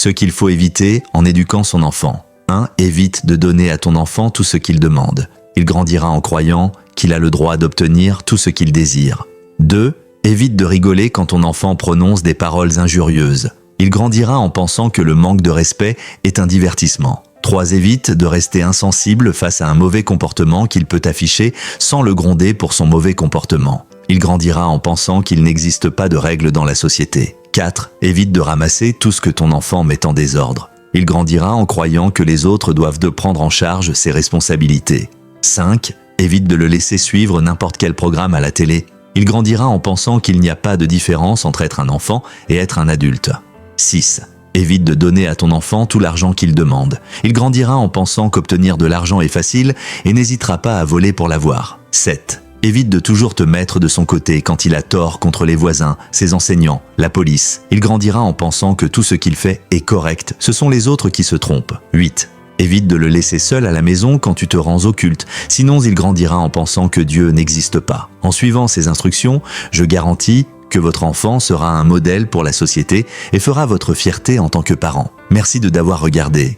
Ce qu'il faut éviter en éduquant son enfant. 1. Évite de donner à ton enfant tout ce qu'il demande. Il grandira en croyant qu'il a le droit d'obtenir tout ce qu'il désire. 2. Évite de rigoler quand ton enfant prononce des paroles injurieuses. Il grandira en pensant que le manque de respect est un divertissement. 3. Évite de rester insensible face à un mauvais comportement qu'il peut afficher sans le gronder pour son mauvais comportement. Il grandira en pensant qu'il n'existe pas de règles dans la société. 4. Évite de ramasser tout ce que ton enfant met en désordre. Il grandira en croyant que les autres doivent de prendre en charge ses responsabilités. 5. Évite de le laisser suivre n'importe quel programme à la télé. Il grandira en pensant qu'il n'y a pas de différence entre être un enfant et être un adulte. 6. Évite de donner à ton enfant tout l'argent qu'il demande. Il grandira en pensant qu'obtenir de l'argent est facile et n'hésitera pas à voler pour l'avoir. 7. Évite de toujours te mettre de son côté quand il a tort contre les voisins, ses enseignants, la police. Il grandira en pensant que tout ce qu'il fait est correct. Ce sont les autres qui se trompent. 8. Évite de le laisser seul à la maison quand tu te rends au culte, sinon il grandira en pensant que Dieu n'existe pas. En suivant ces instructions, je garantis que votre enfant sera un modèle pour la société et fera votre fierté en tant que parent. Merci d'avoir regardé.